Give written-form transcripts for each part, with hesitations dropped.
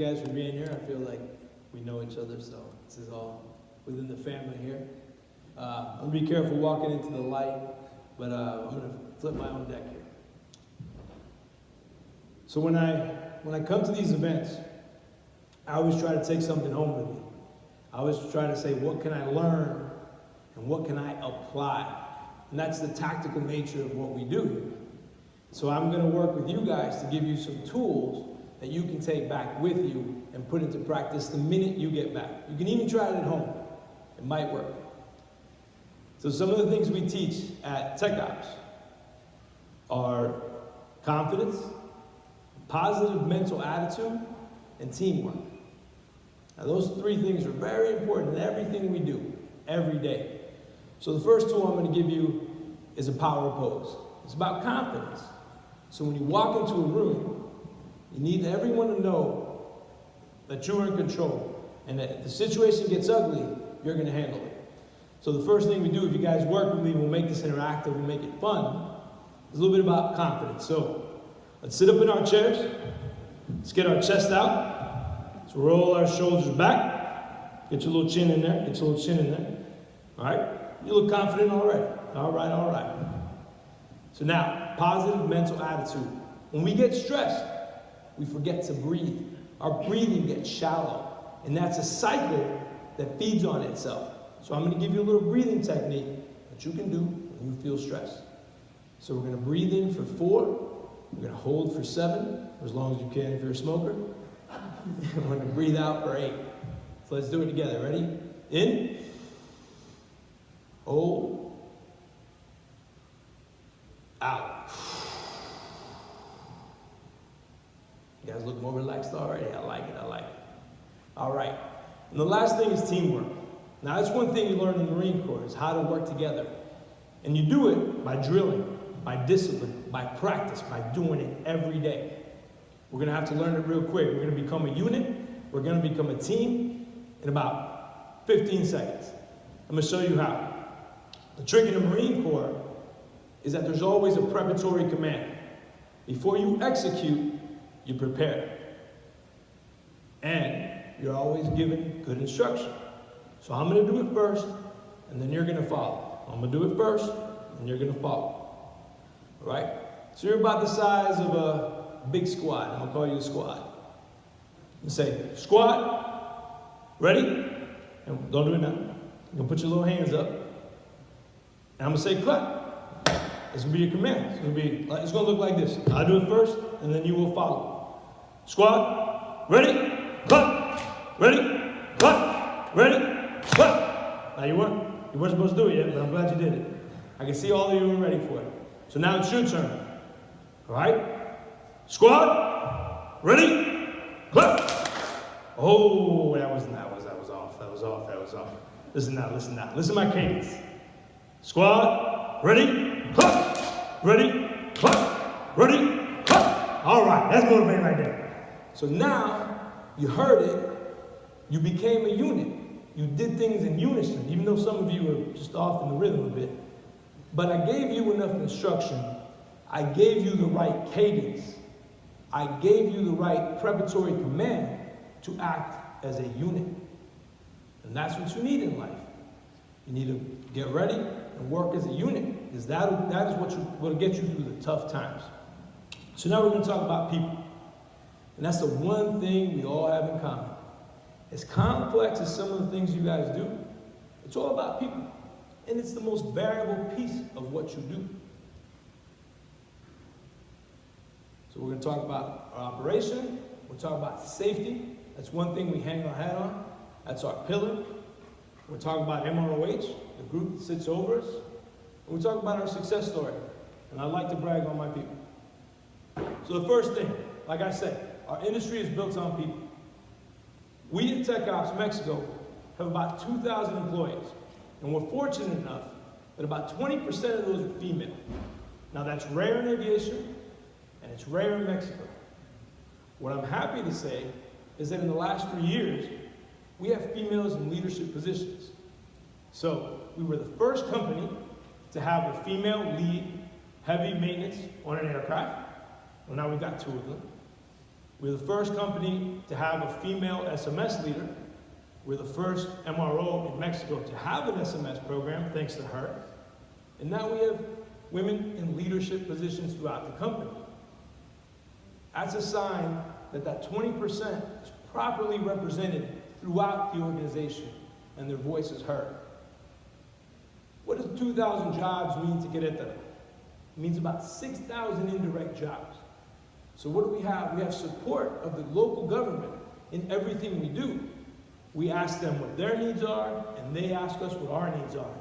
guys for being here. I feel like we know each other, so this is all within the family here. I'm going to be careful walking into the light, but I'm going to flip my own deck here. So when I come to these events, I always try to take something home with me. I always try to say, what can I learn and what can I apply? And that's the tactical nature of what we do here. So I'm going to work with you guys to give you some tools that you can take back with you and put into practice the minute you get back. You can even try it at home. It might work. So some of the things we teach at Tech Ops are confidence, positive mental attitude, and teamwork. Now those three things are very important in everything we do, every day. So the first tool I'm going to give you is a power pose. It's about confidence. So when you walk into a room, you need everyone to know that you're in control and that if the situation gets ugly, you're going to handle it. So the first thing we do, if you guys work with me, we'll make this interactive, we'll make it fun, is a little bit about confidence. So let's sit up in our chairs. Let's get our chest out. Let's roll our shoulders back. Get your little chin in there. Get your little chin in there. All right? You look confident already. All right, all right. So now, positive mental attitude. When we get stressed, we forget to breathe. Our breathing gets shallow. And that's a cycle that feeds on itself. So I'm going to give you a little breathing technique that you can do when you feel stressed. So we're going to breathe in for 4. We're going to hold for 7, as long as you can if you're a smoker. We're going to breathe out for 8. So let's do it together. Ready? In. Hold. Out. You guys look more relaxed already. I like it. I like it. All right. And the last thing is teamwork. Now, that's one thing you learn in the Marine Corps is how to work together. And you do it by drilling, by discipline, by practice, by doing it every day. We're going to have to learn it real quick. We're going to become a unit. We're going to become a team in about 15 seconds. I'm going to show you how. The trick in the Marine Corps is that there's always a preparatory command. Before you execute, you prepare. And you're always given good instruction. So I'm going to do it first, and then you're going to follow. I'm going to do it first, and you're going to follow. All right? So you're about the size of a big squad. I'm going to call you a squad. And say, squad, ready? And don't do it now. You're going to put your little hands up. And I'm going to say, clap. It's going to be your command. It's going to look like this. I'll do it first, and then you will follow. Squad, ready? Clap. Ready? Clap. Ready? Clap. Now you weren't supposed to do it yet, but I'm glad you did it. I can see all of you were ready for it. So now it's your turn. All right? Squad, ready? Clap. Oh, that was off. Listen now. Listen to my cadence. Squad, ready? Clap. Ready? Clap. Ready? Clap. All right, that's motivating right there. So now you heard it. You became a unit. You did things in unison, even though some of you were just off in the rhythm a bit. But I gave you enough instruction. I gave you the right cadence. I gave you the right preparatory command to act as a unit. And that's what you need in life. You need to get ready and work as a unit, because that is what will get you through the tough times. So now we're going to talk about people. And that's the one thing we all have in common. As complex as some of the things you guys do, it's all about people. And it's the most variable piece of what you do. So we're going to talk about our operation. We'll talk about safety. That's one thing we hang our hat on. That's our pillar. We'll talk about MROH, the group that sits over us. And we'll talk about our success story. And I like to brag on my people. So the first thing, like I said, our industry is built on people. We at Tech Ops Mexico have about 2,000 employees, and we're fortunate enough that about 20% of those are female. Now that's rare in aviation, and it's rare in Mexico. What I'm happy to say is that in the last 3 years, we have females in leadership positions. So we were the first company to have a female lead heavy maintenance on an aircraft. Well, now we've got 2 of them. We're the first company to have a female SMS leader. We're the first MRO in Mexico to have an SMS program, thanks to her. And now we have women in leadership positions throughout the company. That's a sign that that 20% is properly represented throughout the organization and their voice is heard. What does 2,000 jobs mean to Querétaro? It means about 6,000 indirect jobs. So what do we have? We have support of the local government in everything we do. We ask them what their needs are, and they ask us what our needs are.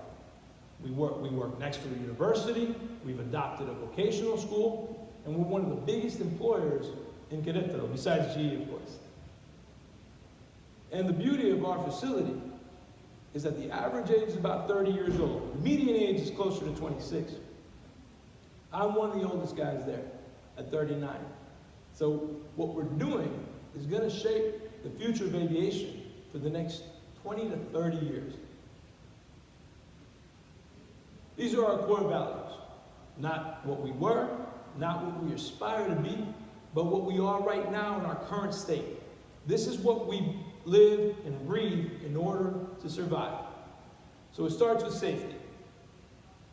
We work next to a university, we've adopted a vocational school, and we're one of the biggest employers in Querétaro, besides GE, of course. And the beauty of our facility is that the average age is about 30 years old. The median age is closer to 26. I'm one of the oldest guys there at 39. So what we're doing is going to shape the future of aviation for the next 20 to 30 years. These are our core values, not what we were, not what we aspire to be, but what we are right now in our current state. This is what we live and breathe in order to survive. So it starts with safety.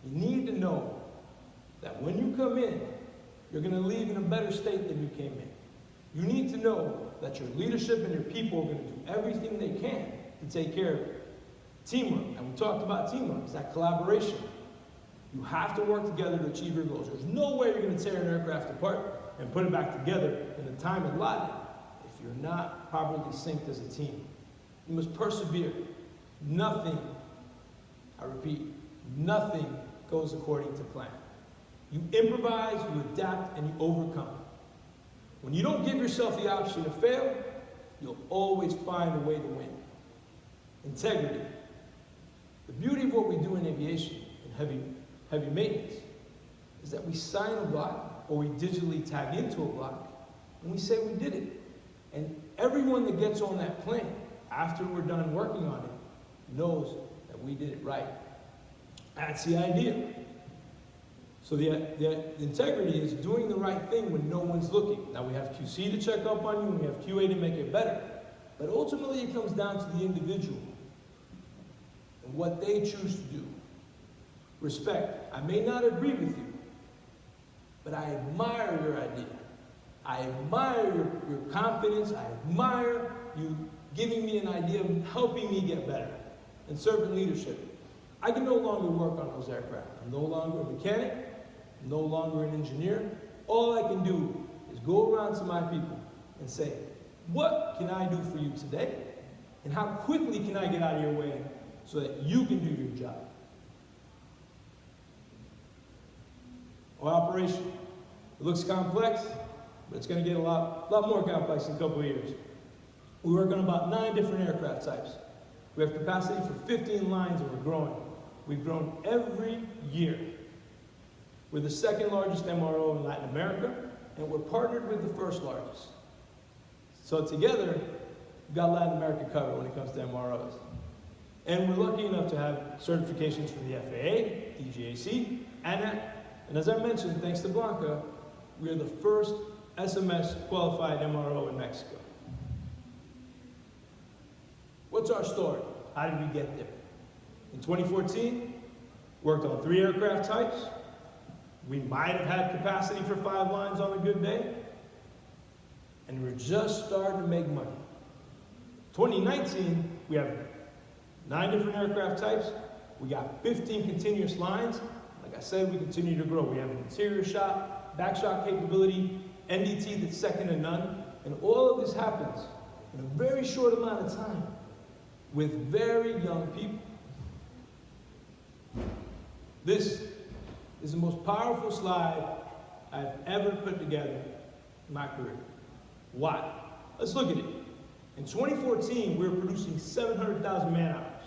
You need to know that when you come in, you're going to leave in a better state than you came in. You need to know that your leadership and your people are going to do everything they can to take care of it. Teamwork, and we talked about teamwork, is that collaboration. You have to work together to achieve your goals. There's no way you're going to tear an aircraft apart and put it back together in the time allotted if you're not properly synced as a team. You must persevere. Nothing, I repeat, nothing goes according to plan. You improvise, you adapt, and you overcome. When you don't give yourself the option to fail, you'll always find a way to win. Integrity. The beauty of what we do in aviation and heavy maintenance is that we sign a block or we digitally tag into a block and we say we did it. And everyone that gets on that plane after we're done working on it knows that we did it right. That's the idea. So the integrity is doing the right thing when no one's looking. Now we have QC to check up on you and we have QA to make it better. But ultimately it comes down to the individual and what they choose to do. Respect. I may not agree with you, but I admire your idea. I admire your confidence. I admire you giving me an idea of helping me get better. And servant leadership. I can no longer work on those aircraft. I'm no longer a mechanic. I'm no longer an engineer. All I can do is go around to my people and say, what can I do for you today? And how quickly can I get out of your way so that you can do your job? Our operation, it looks complex, but it's going to get a lot more complex in a couple of years. We work on about 9 different aircraft types. We have capacity for 15 lines and we're growing. We've grown every year. We're the 2nd largest MRO in Latin America, and we're partnered with the 1st largest. So together, we've got Latin America covered when it comes to MROs. And we're lucky enough to have certifications from the FAA, DGAC, ANAC, and as I mentioned, thanks to Blanca, we are the first SMS qualified MRO in Mexico. What's our story? How did we get there? In 2014, worked on 3 aircraft types. We might have had capacity for 5 lines on a good day. And we're just starting to make money. 2019, we have 9 different aircraft types. We got 15 continuous lines. Like I said, we continue to grow. We have an interior shop, back shop capability, NDT that's second to none. And all of this happens in a very short amount of time with very young people. This is the most powerful slide I've ever put together in my career. Why? Let's look at it. In 2014, we were producing 700,000 man-hours,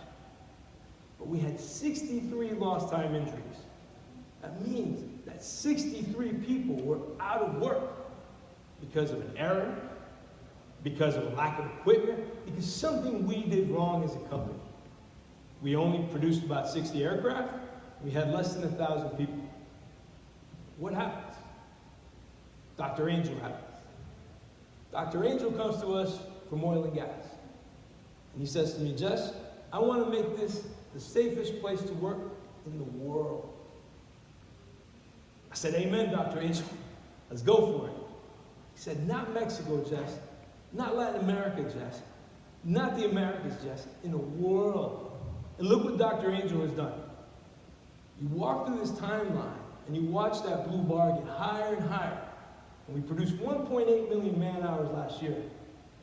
but we had 63 lost time injuries. That means that 63 people were out of work because of an error, because of a lack of equipment, because something we did wrong as a company. We only produced about 60 aircraft. We had less than 1,000 people. What happens? Dr. Angel happens. Dr. Angel comes to us from oil and gas. And he says to me, Jess, I want to make this the safest place to work in the world. I said, amen, Dr. Angel. Let's go for it. He said, not Mexico, Jess. Not Latin America, Jess. Not the Americas, Jess. In the world. And look what Dr. Angel has done. You walk through this timeline and you watch that blue bar get higher and higher. And we produced 1.8 million man-hours last year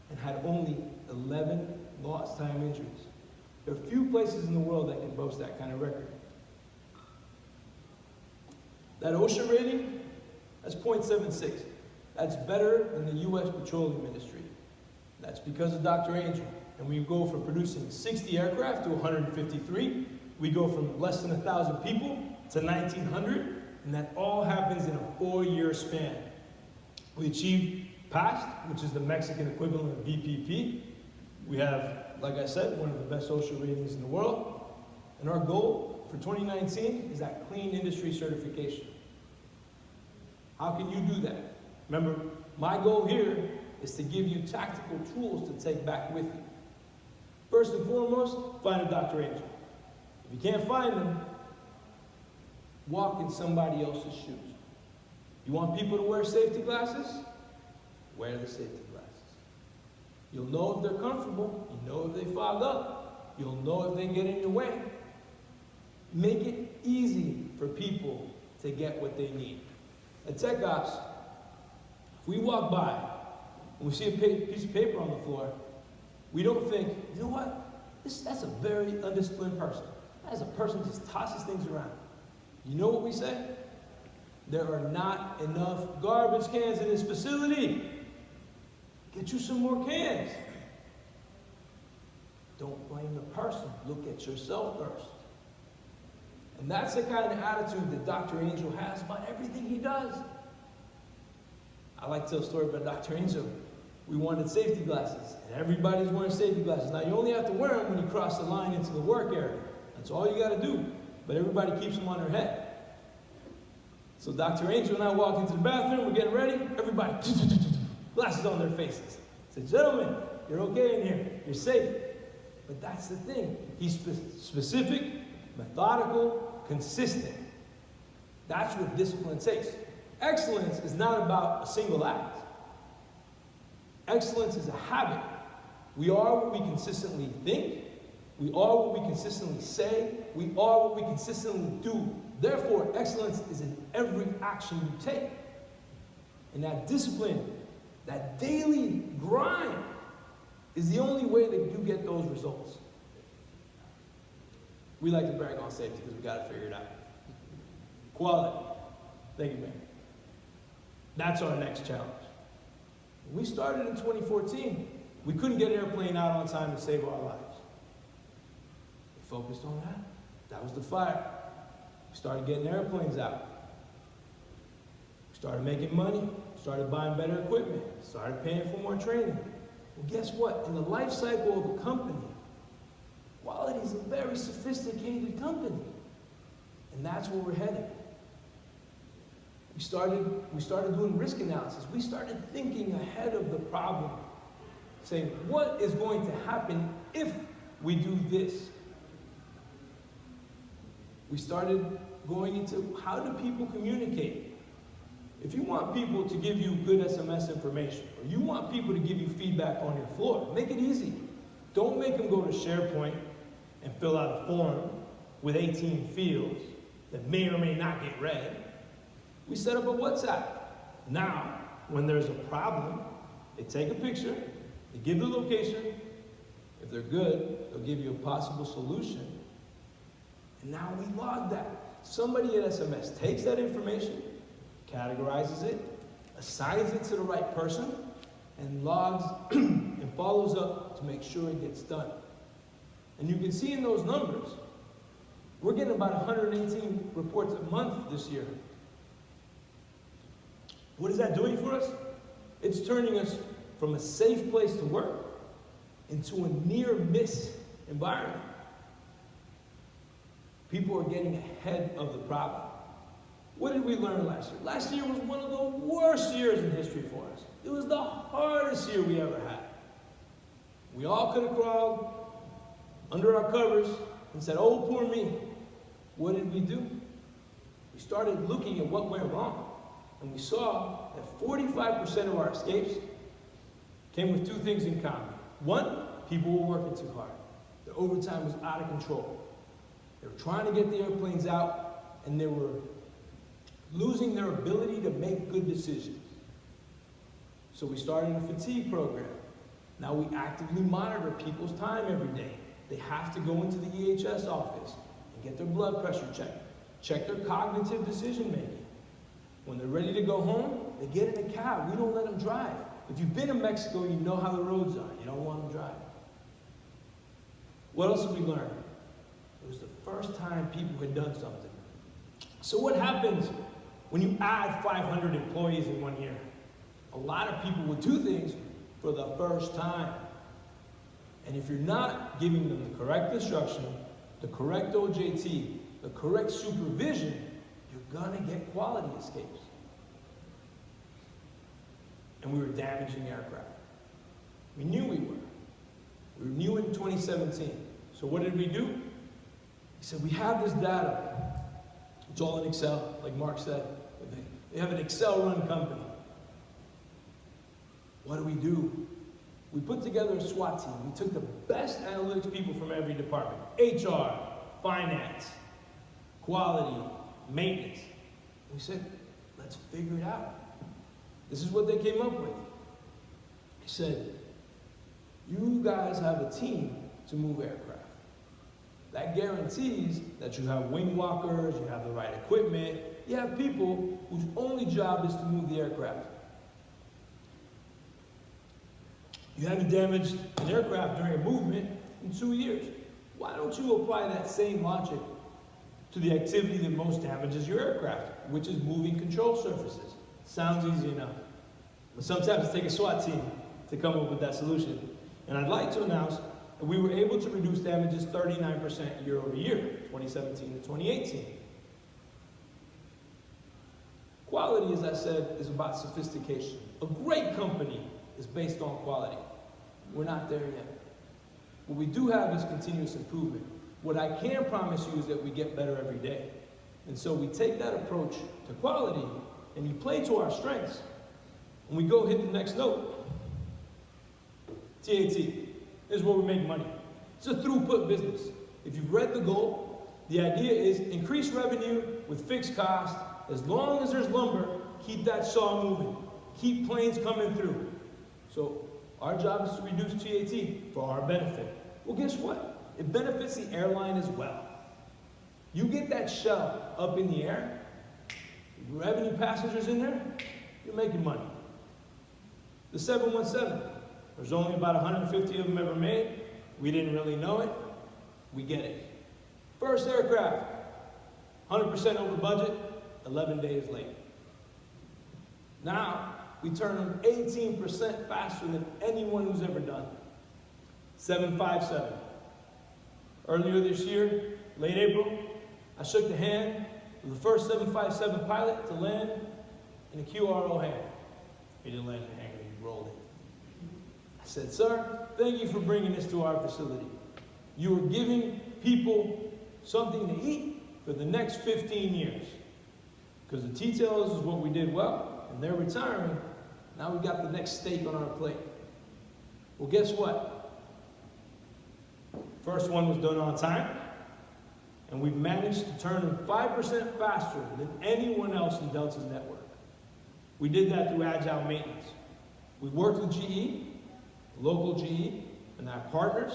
and had only 11 lost time injuries. There are few places in the world that can boast that kind of record. That OSHA rating, that's 0.76. That's better than the U.S. petroleum industry. That's because of Dr. Angel. And we go from producing 60 aircraft to 153. We go from less than 1,000 people to 1,900. And that all happens in a 4-year span. We achieved PAST, which is the Mexican equivalent of BPP. We have, like I said, one of the best OSHA ratings in the world. And our goal for 2019 is that clean industry certification. How can you do that? Remember, my goal here is to give you tactical tools to take back with you. First and foremost, find a Dr. Angel. If you can't find them, walk in somebody else's shoes. You want people to wear safety glasses? Wear the safety glasses. You'll know if they're comfortable. You know if they fog up. You'll know if they get in your way. Make it easy for people to get what they need. At Tech Ops, if we walk by and we see a piece of paper on the floor, we don't think, you know what? That's a very undisciplined person. That's a person who just tosses things around. You know what we say? There are not enough garbage cans in this facility. Get you some more cans. Don't blame the person. Look at yourself first. And that's the kind of attitude that Dr. Angel has about everything he does. I like to tell a story about Dr. Angel. We wanted safety glasses, and everybody's wearing safety glasses. Now, you only have to wear them when you cross the line into the work area. That's all you got to do. But everybody keeps them on their head. So Dr. Angel and I walk into the bathroom, we're getting ready, everybody, glasses on their faces. I said, gentlemen, you're okay in here, you're safe. But that's the thing. He's specific, methodical, consistent. That's what discipline takes. Excellence is not about a single act. Excellence is a habit. We are what we consistently think. We are what we consistently say. We are what we consistently do. Therefore, excellence is in every action you take. And that discipline, that daily grind, is the only way that you get those results. We like to brag on safety because we got to figure it out. Quality. Thank you, man. That's our next challenge. When we started in 2014, we couldn't get an airplane out on time to save our lives. We focused on that. That was the fire. We started getting airplanes out. We started making money. Started buying better equipment. Started paying for more training. Well, guess what? In the life cycle of a company, quality is a very sophisticated company. And that's where we're headed. We started doing risk analysis. We started thinking ahead of the problem, saying, what is going to happen if we do this? We started going into how do people communicate? If you want people to give you good SMS information, or you want people to give you feedback on your floor, make it easy. Don't make them go to SharePoint and fill out a form with 18 fields that may or may not get read. We set up a WhatsApp. Now, when there's a problem, they take a picture, they give the location. If they're good, they'll give you a possible solution. And now we log that. Somebody at SMS takes that information, categorizes it, assigns it to the right person, and logs and follows up to make sure it gets done. And you can see in those numbers, we're getting about 118 reports a month this year. What is that doing for us? It's turning us from a safe place to work into a near-miss environment. People are getting ahead of the problem. What did we learn last year? Last year was one of the worst years in history for us. It was the hardest year we ever had. We all could have crawled under our covers and said, oh, poor me. What did we do? We started looking at what went wrong. And we saw that 45% of our escapes came with two things in common. One, people were working too hard. Their overtime was out of control. They were trying to get the airplanes out, and they were losing their ability to make good decisions. So we started a fatigue program. Now we actively monitor people's time every day. They have to go into the EHS office and get their blood pressure checked, check their cognitive decision making. When they're ready to go home, they get in a cab. We don't let them drive. If you've been to Mexico, you know how the roads are. You don't want them to drive. What else did we learn? It was the first time people had done something. So what happens when you add 500 employees in 1 year? A lot of people would do things for the first time. And if you're not giving them the correct instruction, the correct OJT, the correct supervision, you're gonna get quality escapes. And we were damaging aircraft. We knew we were. We knew in 2017. So what did we do? We said, we have this data. It's all in Excel, like Mark said. We have an Excel-run company. What do? We put together a SWAT team. We took the best analytics people from every department. HR, finance, quality, maintenance. We said, let's figure it out. This is what they came up with. He said, you guys have a team to move aircraft. That guarantees that you have wing walkers, you have the right equipment, you have people whose only job is to move the aircraft. You haven't damaged an aircraft during a movement in 2 years. Why don't you apply that same logic to the activity that most damages your aircraft, which is moving control surfaces? Sounds easy enough. But sometimes it takes a SWAT team to come up with that solution. And I'd like to announce that we were able to reduce damages 39% year over year, 2017 to 2018. Quality, as I said, is about sophistication. A great company is based on quality. We're not there yet. What we do have is continuous improvement. What I can promise you is that we get better every day. And so we take that approach to quality and we play to our strengths. And we go hit the next note. TAT. This is where we make money. It's a throughput business. If you've read the goal, the idea is increase revenue with fixed cost. As long as there's lumber, keep that saw moving. Keep planes coming through. So our job is to reduce TAT for our benefit. Well, guess what? It benefits the airline as well. You get that shell up in the air, revenue passengers in there, you're making money. The 717, there's only about 150 of them ever made. We didn't really know it. We get it. First aircraft, 100% over budget, 11 days late. Now, we turn them 18% faster than anyone who's ever done. 757. Earlier this year, late April, I shook the hand of the first 757 pilot to land in a QRO hangar. He didn't land in the hangar, he rolled it. I said, sir, thank you for bringing this to our facility. You are giving people something to eat for the next 15 years. Because the T-tails is what we did well, and they're retiring. Now we got the next steak on our plate. Well, guess what? First one was done on time, and we've managed to turn them 5% faster than anyone else in Delta's network. We did that through agile maintenance. We worked with GE, local GE, and our partners,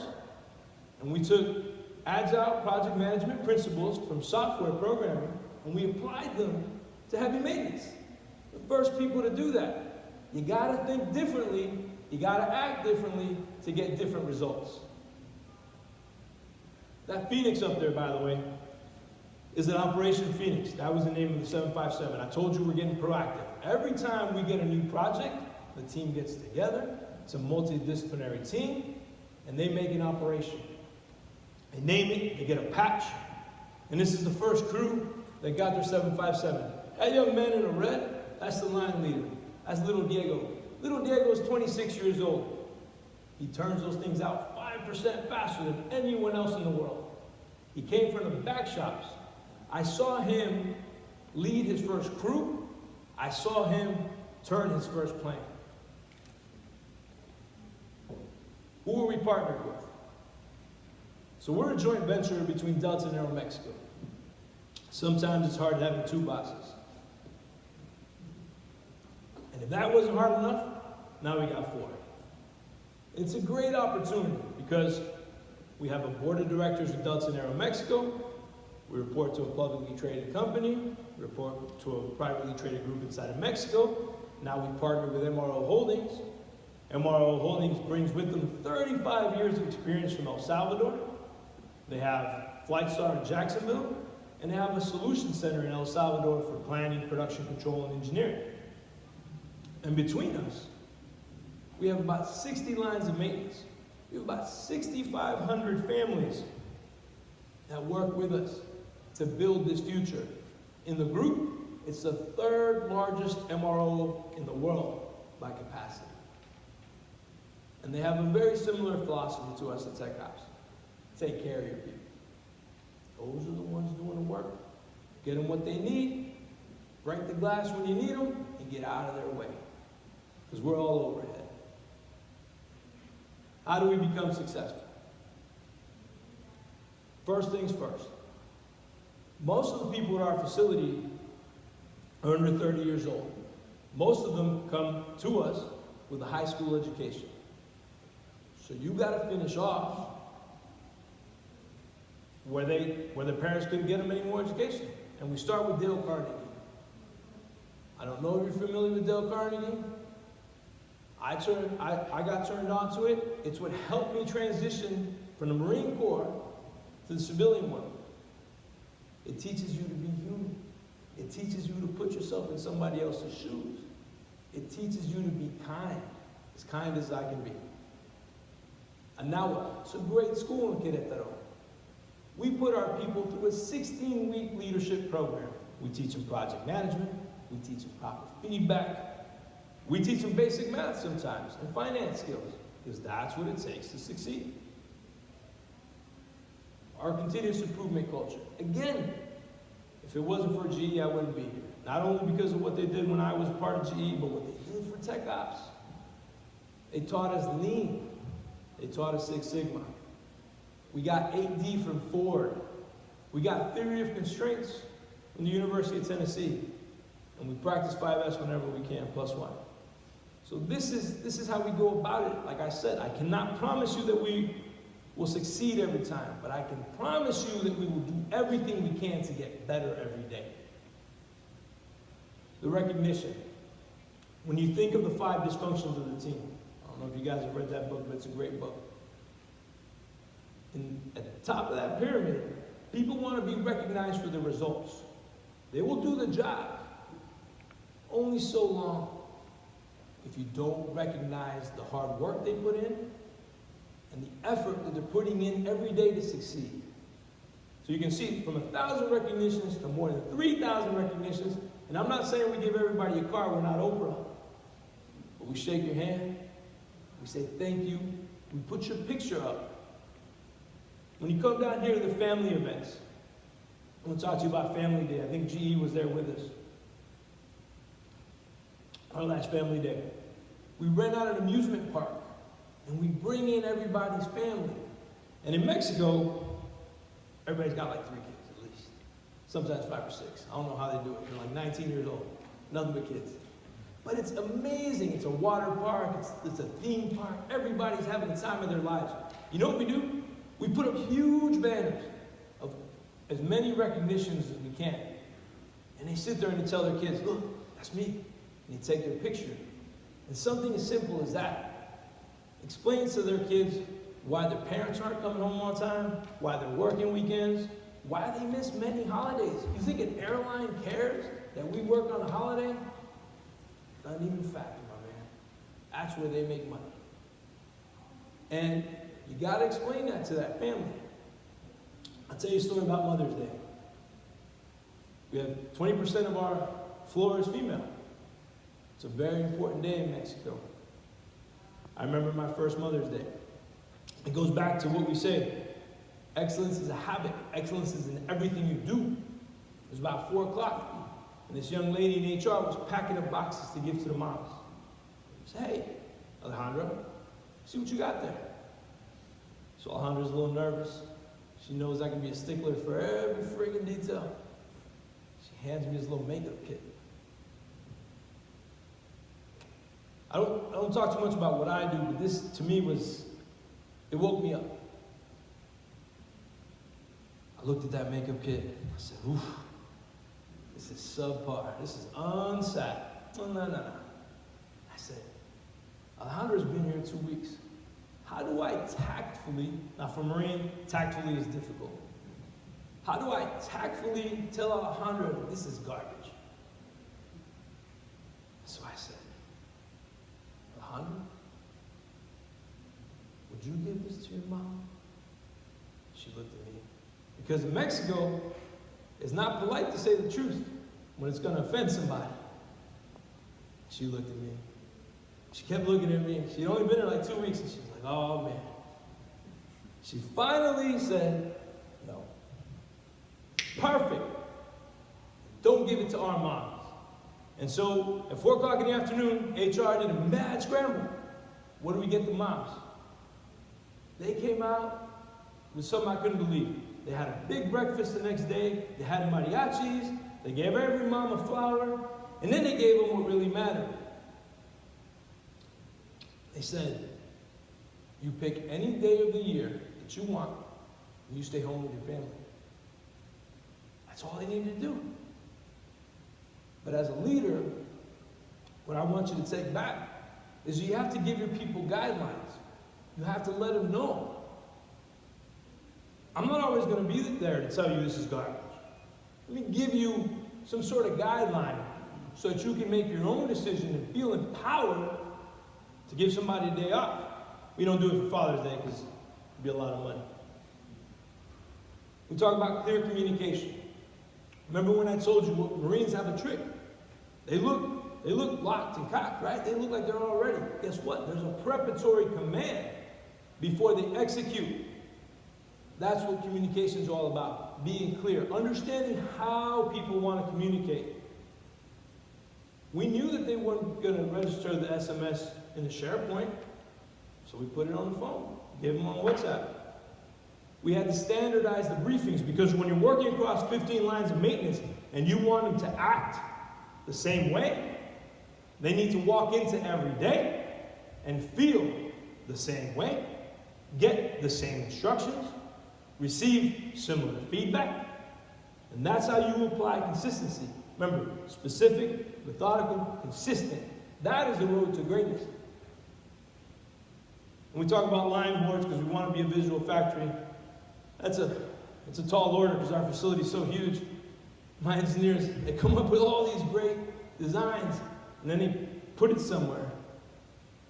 and we took agile project management principles from software programming, and we applied them to heavy maintenance. The first people to do that. You gotta think differently, you gotta act differently to get different results. That Phoenix up there, by the way, is an Operation Phoenix. That was the name of the 757. I told you we're getting proactive. Every time we get a new project, the team gets together. It's a multidisciplinary team, and they make an operation. They name it, they get a patch, and this is the first crew that got their 757. That young man in the red, that's the line leader. That's little Diego. Little Diego's 26 years old. He turns those things out 5% faster than anyone else in the world. He came from the back shops. I saw him lead his first crew. I saw him turn his first plane. Who are we partnered with? So we're a joint venture between Delta and Aeromexico. Sometimes it's hard having two bosses. And if that wasn't hard enough, now we got four. It's a great opportunity because we have a board of directors with Delta and Aeromexico. We report to a publicly traded company. We report to a privately traded group inside of Mexico. Now we partner with MRO Holdings. MRO Holdings brings with them 35 years of experience from El Salvador. They have FlightStar in Jacksonville, and they have a solution center in El Salvador for planning, production control, and engineering. And between us, we have about 60 lines of maintenance. We have about 6,500 families that work with us to build this future. In the group, it's the third largest MRO in the world by capacity. And they have a very similar philosophy to us at Tech Ops. Take care of your people. Those are the ones doing the work. Get them what they need, break the glass when you need them, and get out of their way. Because we're all overhead. How do we become successful? First things first. Most of the people in our facility are under 30 years old. Most of them come to us with a high school education. So you got to finish off where their parents couldn't get them any more education. And we start with Dale Carnegie. I don't know if you're familiar with Dale Carnegie. I got turned on to it. It's what helped me transition from the Marine Corps to the civilian world. It teaches you to be human. It teaches you to put yourself in somebody else's shoes. It teaches you to be kind as I can be. And now it's a great school in Querétaro. We put our people through a 16-week leadership program. We teach them project management. We teach them proper feedback. We teach them basic math sometimes and finance skills, because that's what it takes to succeed. Our continuous improvement culture. Again, if it wasn't for GE, I wouldn't be here. Not only because of what they did when I was part of GE, but what they did for Tech Ops. They taught us Lean. They taught us Six Sigma. We got 8D from Ford. We got Theory of Constraints from the University of Tennessee. And we practice 5S whenever we can, +1. So this is how we go about it. Like I said, I cannot promise you that we will succeed every time, but I can promise you that we will do everything we can to get better every day. The recognition. When you think of the 5 dysfunctions of the team, I don't know if you guys have read that book, but it's a great book. And at the top of that pyramid, people want to be recognized for the results. They will do the job only so long if you don't recognize the hard work they put in and the effort that they're putting in every day to succeed. So you can see from 1,000 recognitions to more than 3,000 recognitions, and I'm not saying we give everybody a car, we're not Oprah, but we shake your hand, we say thank you, we put your picture up. When you come down here to the family events, I'm going to talk to you about Family Day. I think GE was there with us. Our last Family Day. We rent out an amusement park, and we bring in everybody's family. And in Mexico, everybody's got like 3 kids at least. Sometimes 5 or 6. I don't know how they do it. They're like 19 years old. Nothing but kids. But it's amazing. It's a water park. It's a theme park. Everybody's having the time of their lives. You know what we do? We put up huge banners of as many recognitions as we can. And they sit there and they tell their kids, look, that's me. And they take their picture. And something as simple as that explains to their kids why their parents aren't coming home on time, why they're working weekends, why they miss many holidays. You think an airline cares that we work on a holiday? Not even a factor, my man. That's where they make money. And you got to explain that to that family. I'll tell you a story about Mother's Day. We have 20% of our floor is female. It's a very important day in Mexico. I remember my first Mother's Day. It goes back to what we say. Excellence is a habit. Excellence is in everything you do. It was about 4 o'clock, and this young lady in HR was packing up boxes to give to the moms. I said, hey, Alejandra, see what you got there. So Alejandra's a little nervous. She knows I can be a stickler for every friggin' detail. She hands me this little makeup kit. I don't talk too much about what I do, but this, to me, it woke me up. I looked at that makeup kit. I said, oof, this is subpar. This is unsat. No. I said, Alejandra's been here 2 weeks. How do I tactfully, now for Marine, tactfully is difficult. How do I tactfully tell Alejandra that this is garbage? So I said, Alejandra, would you give this to your mom? She looked at me. Because in Mexico, it's not polite to say the truth when it's going to offend somebody. She looked at me. She kept looking at me. She'd only been there like 2 weeks, and she was like, oh, man. She finally said, no. Perfect. Don't give it to our moms. And so, at 4 o'clock in the afternoon, HR did a mad scramble. What do we get the moms? They came out with something I couldn't believe. They had a big breakfast the next day. They had mariachis. They gave every mom a flower. And then they gave them what really mattered. They said, you pick any day of the year that you want, and you stay home with your family. That's all they needed to do. But as a leader, what I want you to take back is you have to give your people guidelines. You have to let them know. I'm not always going to be there to tell you this is garbage. Let me give you some sort of guideline so that you can make your own decision and feel empowered to give somebody a day off. We don't do it for Father's Day because it'd be a lot of money. We talk about clear communication. Remember when I told you what Marines have a trick? They look locked and cocked, right? They look like they're all ready. Guess what? There's a preparatory command before they execute. That's what communication is all about. Being clear. Understanding how people want to communicate. We knew that they weren't going to register the SMS in the SharePoint, so we put it on the phone. Gave them on WhatsApp. We had to standardize the briefings because when you're working across 15 lines of maintenance and you want them to act the same way, they need to walk into every day and feel the same way, get the same instructions, receive similar feedback, and that's how you apply consistency. Remember, specific, methodical, consistent. That is the road to greatness. When we talk about line boards because we want to be a visual factory, it's a tall order because our facility is so huge. My engineers, they come up with all these great designs, and then they put it somewhere.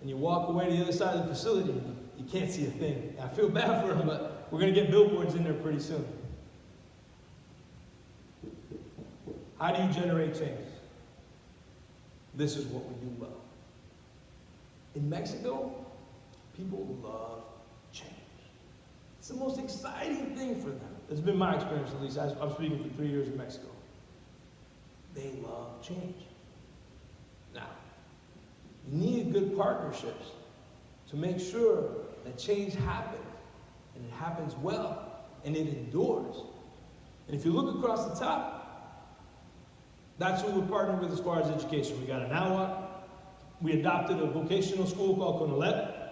And you walk away to the other side of the facility, and you can't see a thing. I feel bad for them, but we're going to get billboards in there pretty soon. How do you generate change? This is what we do well. In Mexico, people love change. It's the most exciting thing for them. It's been my experience, at least. I'm speaking for 3 years in Mexico. They love change. Now, you need good partnerships to make sure that change happens, and it happens well, and it endures. And if you look across the top, that's who we're partnering with as far as education. We got an AWA. We adopted a vocational school called Conalet.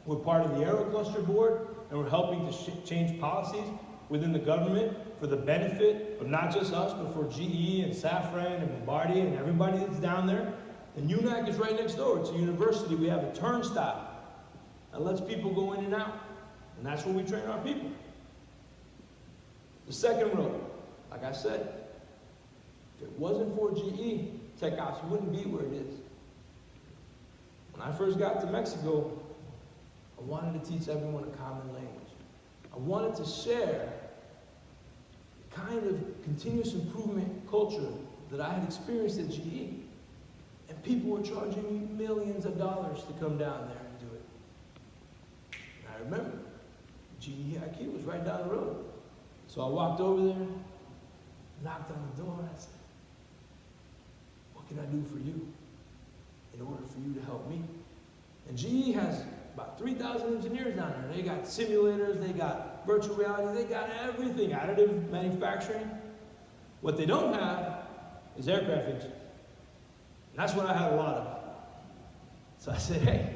We're part of the Aero Cluster Board, and we're helping to change policies within the government for the benefit of not just us, but for GE and Safran and Bombardier and everybody that's down there. And UNAC is right next door. It's a university. We have a turnstile that lets people go in and out. And that's where we train our people. The second road, like I said, if it wasn't for GE, Tech Ops wouldn't be where it is. When I first got to Mexico, I wanted to teach everyone a common language. I wanted to share the kind of continuous improvement culture that I had experienced at GE. And people were charging me millions of dollars to come down there and do it. I remember, GE IQ was right down the road. So I walked over there, knocked on the door, and I said, what can I do for you in order for you to help me? And GE has about 3,000 engineers down there. They got simulators, they got virtual reality, they got everything, additive manufacturing. What they don't have is aircraft engines. And that's what I had a lot of. So I said, hey,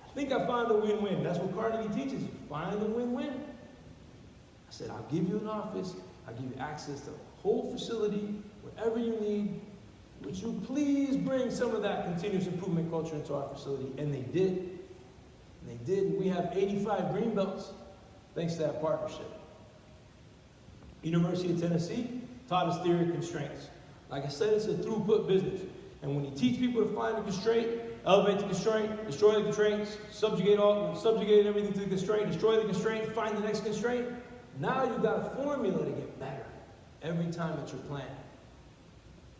I think I found a win-win. That's what Carnegie teaches you, find a win-win. I said, I'll give you an office, I'll give you access to the whole facility, whatever you need. Would you please bring some of that continuous improvement culture into our facility? And they did. And they did. And we have 85 green belts thanks to that partnership. University of Tennessee taught us theory of constraints. Like I said, it's a throughput business. And when you teach people to find the constraint, elevate the constraint, destroy the constraints, subjugate everything to the constraint, destroy the constraint, find the next constraint, now you've got a formula to get better every time that you're planning.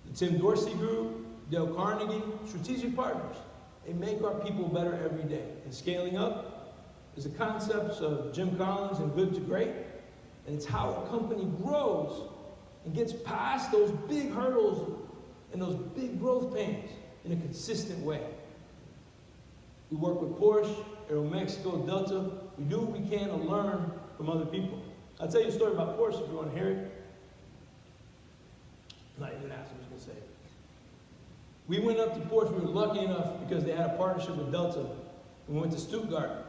The Tim Dorsey Group, Dale Carnegie, strategic partners. They make our people better every day. And scaling up is the concepts of Jim Collins and Good to Great. And it's how a company grows and gets past those big hurdles and those big growth pains in a consistent way. We work with Porsche, Aeromexico, Delta. We do what we can to learn from other people. I'll tell you a story about Porsche if you want to hear it. I'm not even going to ask, I'm just going to say it. We went up to Porsche. We were lucky enough because they had a partnership with Delta. We went to Stuttgart,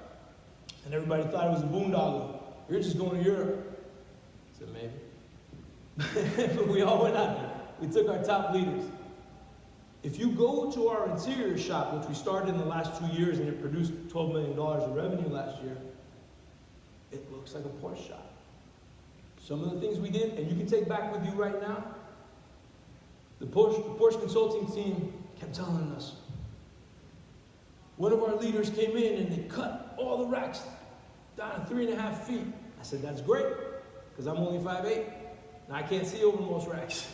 and everybody thought it was a boondoggle. You're just going to Europe. I said, maybe. But we all went out there. We took our top leaders. If you go to our interior shop, which we started in the last 2 years, and it produced $12 million of revenue last year, it looks like a Porsche shop. Some of the things we did, and you can take back with you right now, the Porsche consulting team kept telling us, one of our leaders came in and they cut all the racks down to 3.5 feet. I said, that's great, because I'm only 5'8", and I can't see over most racks.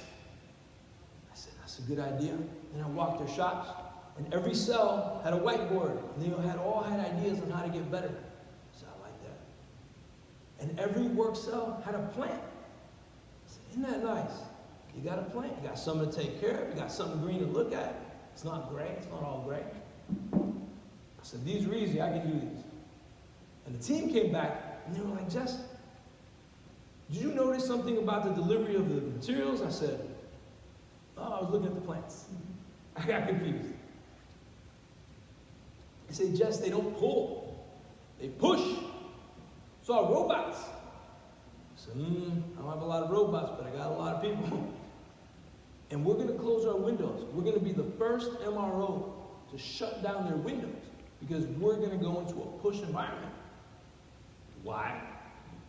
I said, that's a good idea. And I walked their shops, and every cell had a whiteboard, and they all had ideas on how to get better. I said, I like that. And every work cell had a plan. I said, isn't that nice? You got a plan. You got something to take care of. You got something green to look at. It's not gray. It's not all gray. I said, these are easy. I can do these. And the team came back, and they were like, Jess, did you notice something about the delivery of the materials? I said, oh, I was looking at the plants. I got confused. I said, Jess, they don't pull. They push. So our robots. I said, I don't have a lot of robots, but I got a lot of people. And we're going to close our windows. We're going to be the first MRO to shut down their windows because we're going to go into a push environment. Why?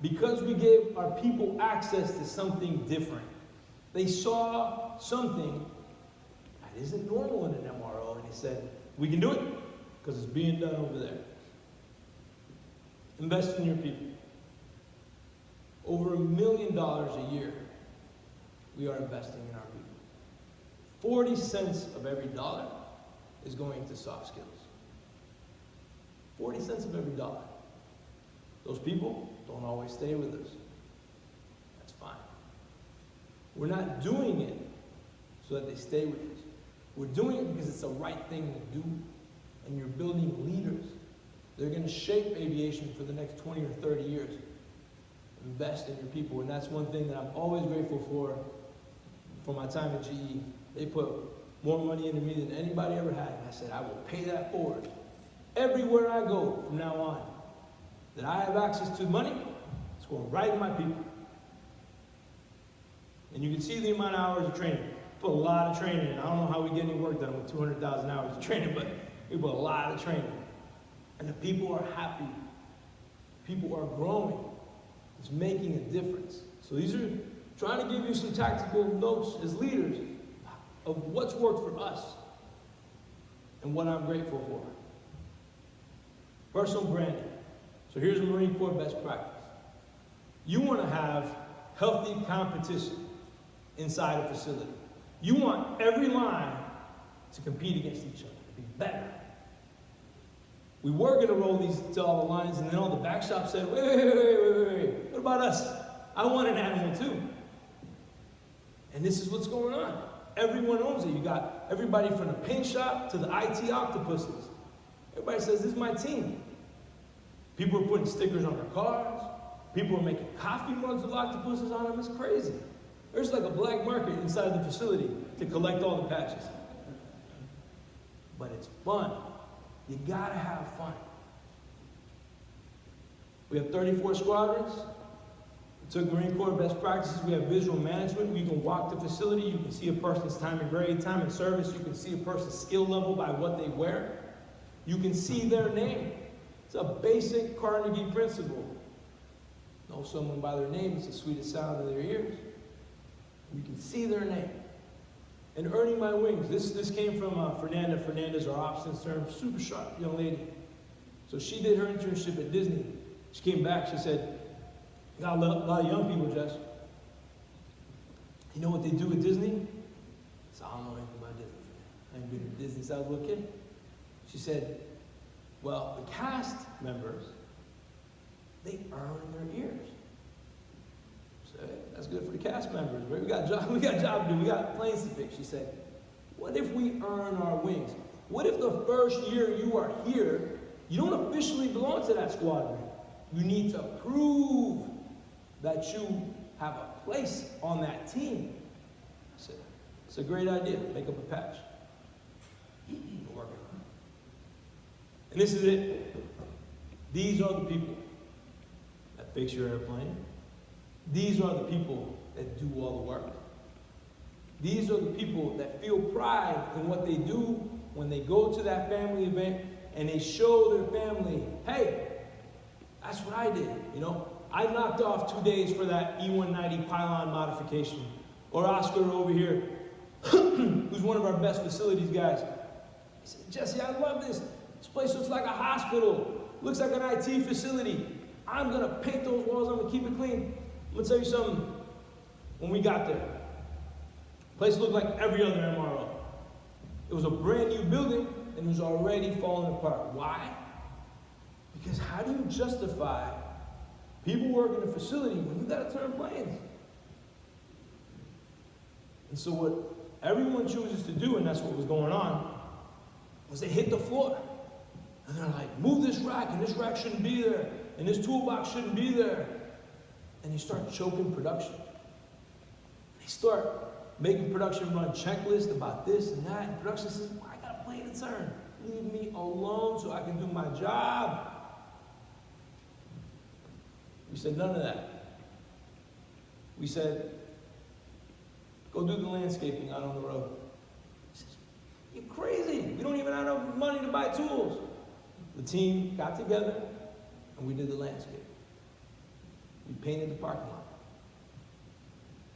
Because we gave our people access to something different. They saw something that isn't normal in an MRO, and they said, we can do it because it's being done over there. Invest in your people. Over $1 million a year, we are investing in our people. 40 cents of every dollar is going to soft skills. 40 cents of every dollar. Those people don't always stay with us. That's fine. We're not doing it so that they stay with us. We're doing it because it's the right thing to do. And you're building leaders. They're going to shape aviation for the next 20 or 30 years. Invest in your people. And that's one thing that I'm always grateful for my time at GE. They put more money into me than anybody ever had. And I said, I will pay that forward. Everywhere I go from now on, that I have access to money, it's going right in my people. And you can see the amount of hours of training. Put a lot of training in. I don't know how we get any work done with 200,000 hours of training, but we put a lot of training. And the people are happy. People are growing. It's making a difference. So these are trying to give you some tactical notes as leaders of what's worked for us and what I'm grateful for. Personal branding. So here's a Marine Corps best practice. You want to have healthy competition inside a facility. You want every line to compete against each other, to be better. We were going to roll these to all the lines, and then all the back shops said, wait. What about us? I want an animal too. And this is what's going on. Everyone owns it. You got everybody from the paint shop to the IT octopuses. Everybody says, this is my team. People are putting stickers on their cars. People are making coffee mugs with octopuses on them. It's crazy. There's like a black market inside the facility to collect all the patches. But it's fun. You gotta have fun. We have 34 squadrons. We took Marine Corps best practices. We have visual management. You can walk the facility. You can see a person's time and grade, time and service. You can see a person's skill level by what they wear. You can see their name. It's a basic Carnegie principle. Know someone by their name, it's the sweetest sound in their ears. You can see their name. And earning my wings. This came from Fernanda. Fernanda's our ops intern, super sharp young lady. So she did her internship at Disney. She came back, she said, you got a lot of young people, Jess. You know what they do at Disney? I said, I don't know anything about Disney. I ain't been to Disney since I was a little kid. She said, well, the cast members, they earn their ears. So that's good for the cast members, right? We got a job to do. We got planes to fix. She said, what if we earn our wings? What if the first year you are here, you don't officially belong to that squadron? You need to prove that you have a place on that team. I said, it's a great idea. Make up a patch. We're working on it. And this is it. These are the people that fix your airplane. These are the people that do all the work. These are the people that feel pride in what they do when they go to that family event and they show their family, hey, that's what I did. You know, I knocked off 2 days for that E-190 pylon modification. Or Oscar over here, who's one of our best facilities guys. He said, Jesse, I love this. This place looks like a hospital. Looks like an IT facility. I'm going to paint those walls. I'm going to keep it clean. I'm going to tell you something. When we got there, the place looked like every other MRO. It was a brand new building, and it was already falling apart. Why? Because how do you justify people working in a facility when you got to turn planes? And so what everyone chooses to do, and that's what was going on, was they hit the floor. And they're like, move this rack, and this rack shouldn't be there, and this toolbox shouldn't be there. And they start choking production. They start making production run checklists about this and that, and production says, well, I got a plane to turn. Leave me alone so I can do my job. We said none of that. We said, go do the landscaping out on the road. He says, you're crazy. We don't even have enough money to buy tools. The team got together and we did the landscape. We painted the parking lot.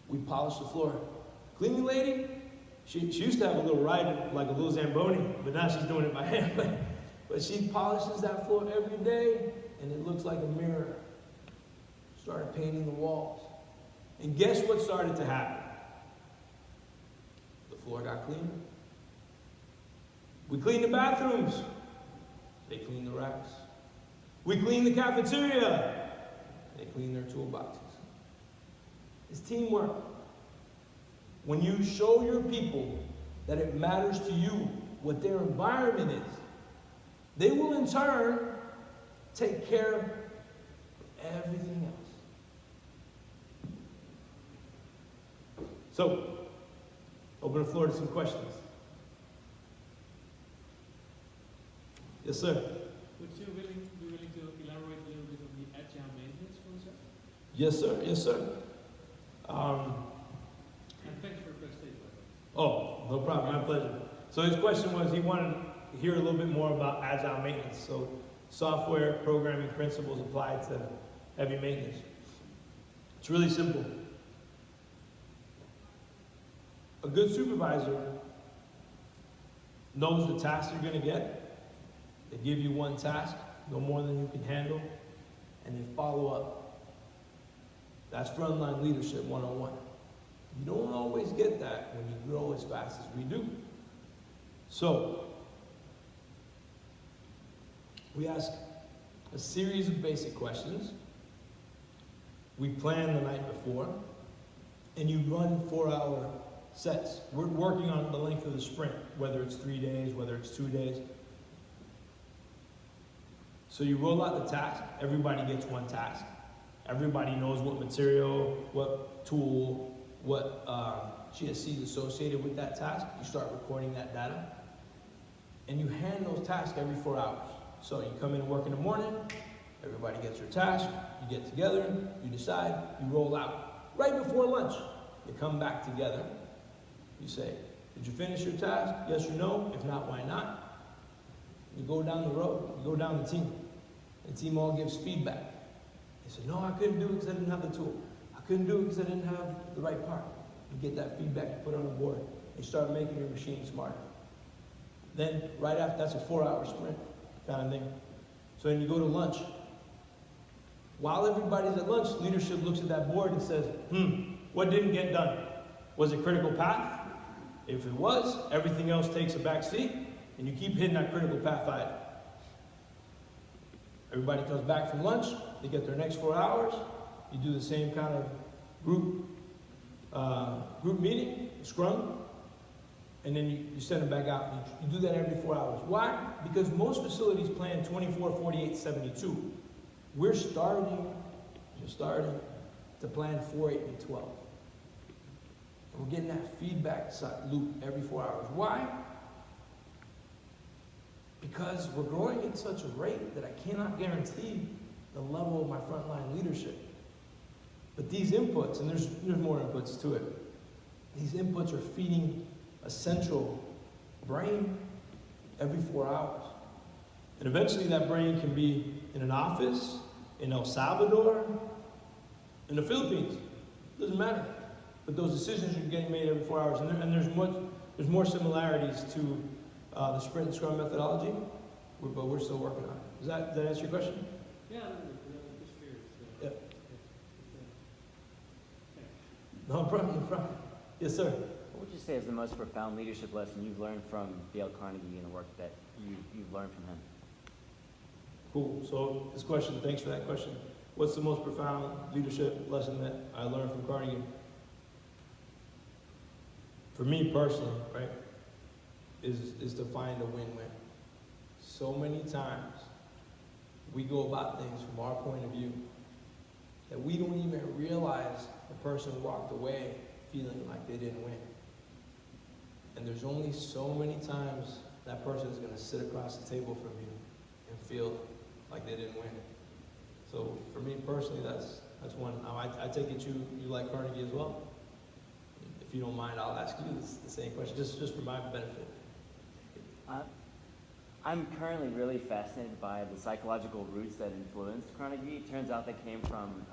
We polished the floor. Cleaning lady, she used to have a little rider, like a little Zamboni, but now she's doing it by hand. But she polishes that floor every day, and it looks like a mirror. Started painting the walls. And guess what started to happen? The floor got cleaner. We cleaned the bathrooms. They cleaned the racks. We cleaned the cafeteria. They cleaned their toolboxes. It's teamwork. When you show your people that it matters to you what their environment is, they will in turn take care of everything else. So, open the floor to some questions. Yes, sir. Would you be willing to elaborate a little bit on the agile maintenance concept? Yes, sir. Yes, sir. And thanks for your presentation. Oh, no problem. My pleasure. So his question was he wanted to hear a little bit more about agile maintenance. So software programming principles applied to heavy maintenance. It's really simple. A good supervisor knows the tasks you're going to get. They give you one task, no more than you can handle, and they follow up. That's frontline leadership 101. You don't always get that when you grow as fast as we do. So, We ask a series of basic questions. We plan the night before, and you run 4-hour sets. We're working on the length of the sprint, whether it's 3 days, whether it's 2 days. So you roll out the task, everybody gets one task. Everybody knows what material, what tool, what GSC is associated with that task. You start recording that data. And you hand those tasks every 4 hours. So you come in and work in the morning, everybody gets your task, you get together, you decide, you roll out. Right before lunch, you come back together. You say, did you finish your task? Yes or no? If not, why not? You go down the road, you go down the team. The team all gives feedback. They say, no, I couldn't do it because I didn't have the tool. I couldn't do it because I didn't have the right part. You get that feedback, you put it on the board. You start making your machine smarter. Then, right after, that's a 4-hour sprint kind of thing. So then you go to lunch. While everybody's at lunch, leadership looks at that board and says, what didn't get done? Was it critical path? If it was, everything else takes a back seat, and you keep hitting that critical path item. Everybody comes back from lunch, they get their next 4 hours, you do the same kind of group meeting, scrum, and then you send them back out. You do that every 4 hours. Why? Because most facilities plan 24, 48, 72. We're starting to plan 4, 8, and 12. And we're getting that feedback loop every 4 hours. Why? Because we're growing at such a rate that I cannot guarantee the level of my frontline leadership. But these inputs, and there's more inputs to it, these inputs are feeding a central brain every 4 hours. And eventually that brain can be in an office, in El Salvador, in the Philippines. Doesn't matter. But those decisions are getting made every 4 hours. And there's more similarities to the sprint and scrum methodology, but we're still working on it. Does that answer your question? Yeah, I'm just curious. Yeah. Thanks. No problem. Yes, sir. What would you say is the most profound leadership lesson you've learned from Dale Carnegie in the work that you've learned from him? Cool. So this question, thanks for that question. What's the most profound leadership lesson that I learned from Carnegie? For me personally, right, is to find a win-win. So many times we go about things from our point of view that we don't even realize the person walked away feeling like they didn't win. And there's only so many times that person is going to sit across the table from you and feel like they didn't win. So for me personally, that's one. Now I take it you like Carnegie as well. If you don't mind, I'll ask you the same question, just for my benefit. I'm currently really fascinated by the psychological roots that influenced Carnegie. It turns out they came from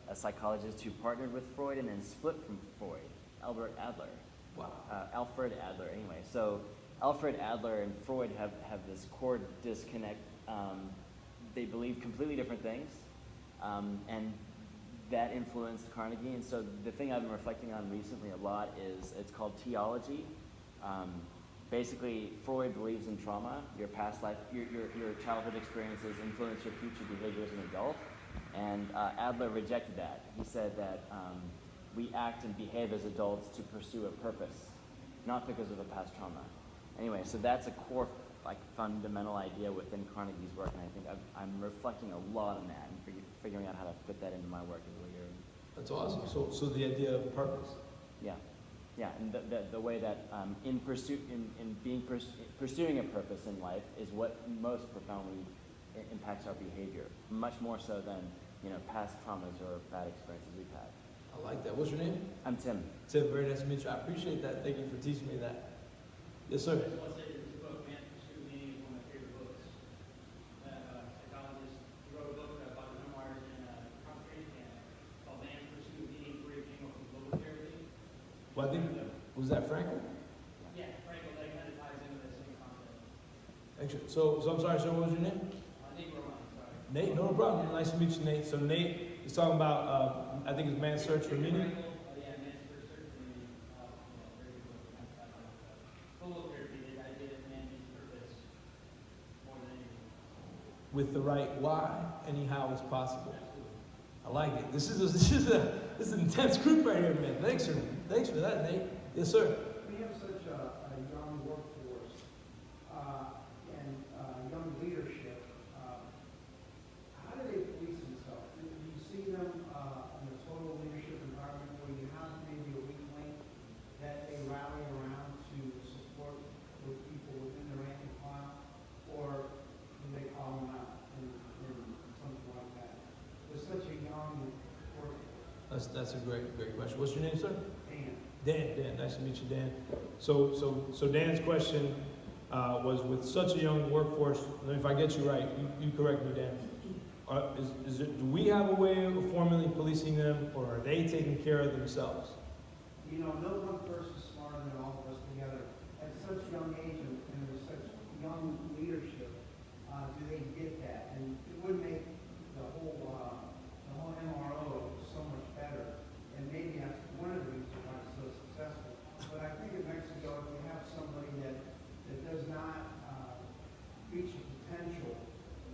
a psychologist who partnered with Freud and then split from Freud, Albert Adler. Wow. Alfred Adler, anyway. So Alfred Adler and Freud have this core disconnect. They believe completely different things, and that influenced Carnegie. And so the thing I've been reflecting on recently a lot is, it's called teology. Basically, Freud believes in trauma. Your past life, your childhood experiences influence your future behavior as an adult. And Adler rejected that. He said that we act and behave as adults to pursue a purpose, not because of a past trauma. Anyway, so that's a core, fundamental idea within Carnegie's work, and I think I'm reflecting a lot on that and figuring out how to fit that into my work as well. That's awesome. So the idea of purpose. Yeah, and the way that pursuing a purpose in life is what most profoundly impacts our behavior, much more so than past traumas or bad experiences we've had. I like that. What's your name? I'm Tim. Tim, very nice to meet you. I appreciate that. Thank you for teaching me that. Yes, sir. I just want to say that this book, Man Pursue Meaning, is one of my favorite books. Psychologist wrote a book about memoirs in a concentration camp called Man Pursue Meaning, where he came up with global therapy. Well, I think, was that Frankel? Yeah, Frankel, that kind of ties into the same concept. Excellent. So I'm sorry, sir, what was your name? Nate Roman, sorry. Nate, no problem. Nice to meet you, Nate. So Nate is talking about, I think it's Man's Search for Meaning. Yeah, Man's Search for Meaning. Very good book. Global therapy, the idea that man needs purpose more than anything. with the right why, anyhow is possible. I like it. This is an intense group right here, man. Thanks for that, Nate. Yes, sir. We have such a young workforce and young leadership. How do they police themselves? Do you see them in a total leadership environment where you have maybe a weak link that they rally around to support with people within the rank and file, or do they call them out in something like that? With such a young workforce. That's a great question. What's your name, sir? Dan. Dan, nice to meet you, Dan. So Dan's question was, with such a young workforce, and if I get you right, you correct me, Dan. Do we have a way of formally policing them, or are they taking care of themselves? You know, no one person is smarter than all of us together. At such a young age and with such young leadership, do they get that? And it would make the whole MRO so much better. And maybe that's one of the reasons why it's so successful. But I think in Mexico, if you have somebody that does not reach the potential,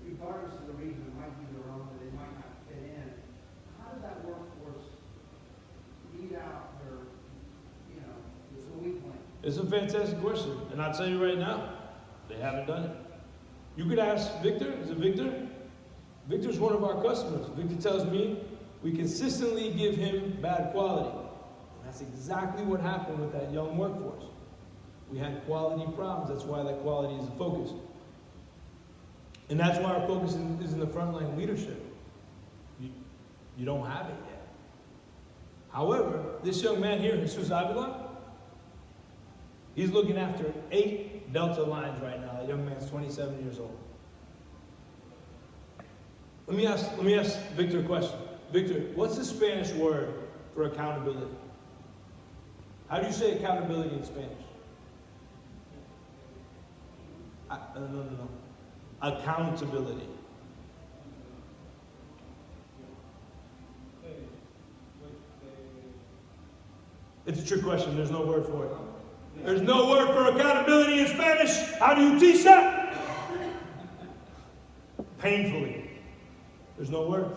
regardless of the reason, it might be their own, or they might not fit in, how does that workforce weed out their, the weak link? It's a fantastic question, and I'll tell you right now, they haven't done it. You could ask Victor. Is it Victor? Victor's one of our customers. Victor tells me we consistently give him bad quality. And that's exactly what happened with that young workforce. We had quality problems. That's why that quality is a focus. And that's why our focus is in the frontline leadership. You don't have it yet. However, this young man here, Jesus Avila, he's looking after 8 Delta lines right now. That young man's 27 years old. Let me ask Victor a question. Victor, what's the Spanish word for accountability? How do you say accountability in Spanish? No. Accountability. It's a trick question. There's no word for it. There's no word for accountability in Spanish. How do you teach that? Painfully. There's no word.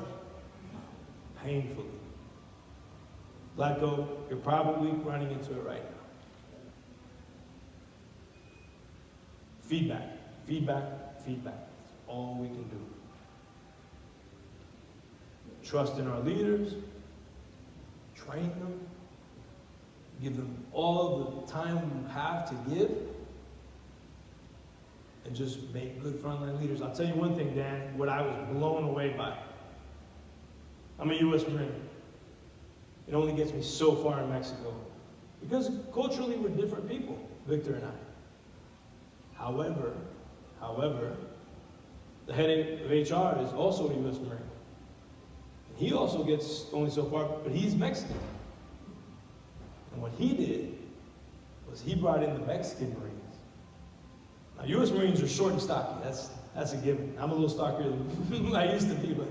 Painfully. Let go. You're probably running into it right now. Feedback. That's all we can do. Trust in our leaders. Train them. Give them all the time you have to give. And just make good frontline leaders. I'll tell you one thing, Dan, what I was blown away by. I'm a U.S. Marine. It only gets me so far in Mexico. Because culturally we're different people, Victor and I. However, the head of HR is also a U.S. Marine. And he also gets only so far, but he's Mexican. And what he did was he brought in the Mexican Marines. Now, U.S. Marines are short and stocky. That's a given. I'm a little stockier than I used to be, but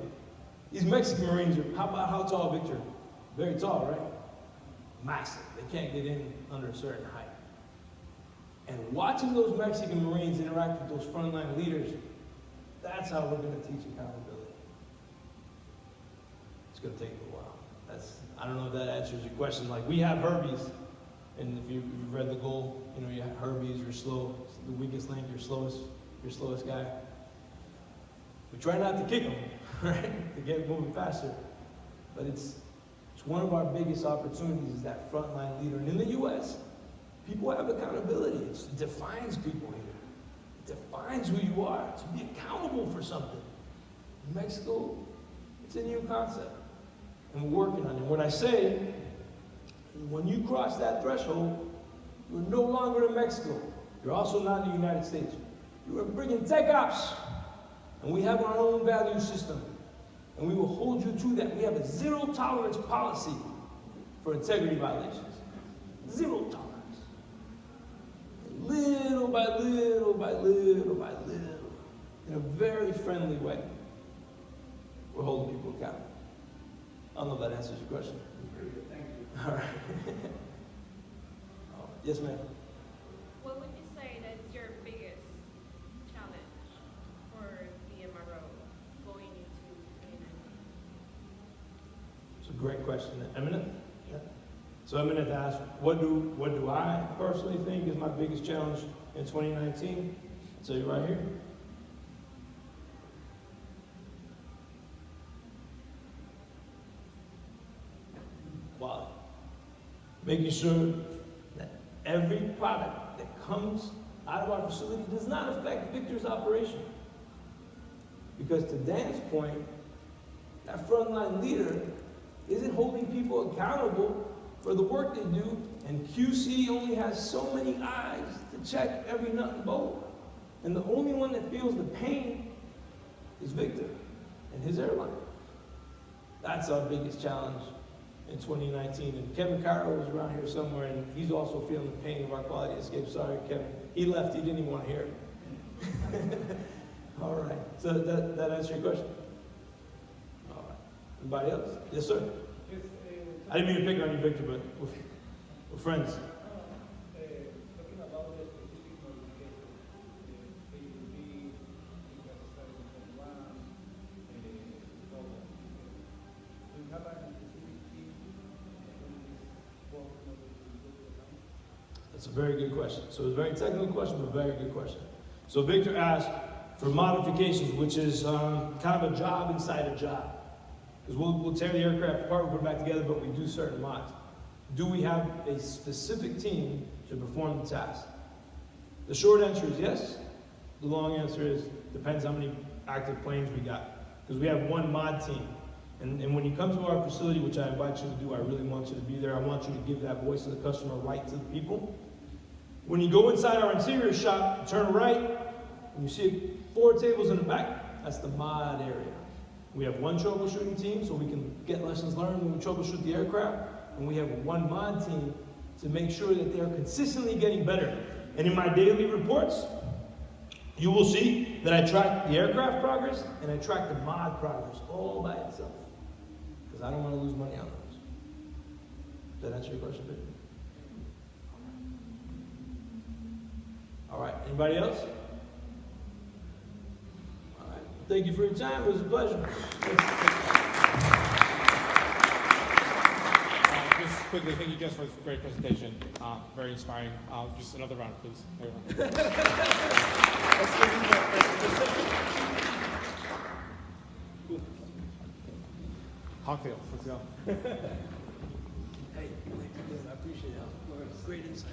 these Mexican Marines are, how tall, Victor? Very tall, right? Massive. They can't get in under a certain height. And watching those Mexican Marines interact with those frontline leaders, that's how we're going to teach accountability. It's going to take a little while. I don't know if that answers your question. Like, we have Herbies, and if you've read the goal, you have Herbies, you're slow, it's the weakest link, your slowest guy. We try not to kick them, right, to get moving faster. But it's one of our biggest opportunities is that frontline leader. And in the U.S., people have accountability. It defines people here. It defines who you are, to be accountable for something. In Mexico, it's a new concept. And we're working on it. What I say, when you cross that threshold, you're no longer in Mexico. You're also not in the United States. You are bringing tech ops. And we have our own value system. And we will hold you to that. We have a zero tolerance policy for integrity violations. Zero tolerance. Little by little, in a very friendly way, we're holding people accountable. I don't know if that answers your question. Pretty good, thank you. All right. Yes, ma'am. What would you say that's your biggest challenge for the MRO? It's a great question. Eminent? Yeah. So Eminent asked, what do I personally think is my biggest challenge in 2019? I'll tell you right here. Quality. Making sure that every product that comes out of our facility does not affect Victor's operation. Because to Dan's point, that frontline leader isn't holding people accountable for the work they do, and QC only has so many eyes to check every nut and bolt. And the only one that feels the pain is Victor and his airline. That's our biggest challenge in 2019. And Kevin Carroll was around here somewhere, and he's also feeling the pain of our quality escape. Sorry, Kevin. He left, he didn't even want to hear it. All right, so that answers your question? All right. Anybody else? Yes, sir. Yes, I didn't mean to pick on you, Victor, but we're friends. talking about the specific modifications, they will be starting from one program. Do you have a specific team who is working on the That's a very good question. So it's a very technical question, but a very good question. So Victor asked for modifications, which is kind of a job inside a job. Because we'll tear the aircraft apart, we'll put it back together, but we do certain mods. Do we have a specific team to perform the task? The short answer is yes. The long answer is depends how many active planes we got. Because we have one mod team. And when you come to our facility, which I invite you to do, I really want you to be there. I want you to give that voice of the customer right to the people. When you go inside our interior shop, turn right, and you see 4 tables in the back, that's the mod area. We have one troubleshooting team, so we can get lessons learned when we troubleshoot the aircraft, and we have one mod team to make sure that they're consistently getting better. And in my daily reports, you will see that I track the aircraft progress and I track the mod progress all by itself, because I don't want to lose money on those. Does that answer your question, Victor? All right, anybody else? All right, thank you for your time. It was a pleasure. Just quickly, thank you guys for this great presentation. Very inspiring. Just another round, please. Everyone. Cocktail, let's go. Hey, I appreciate it. Great insight.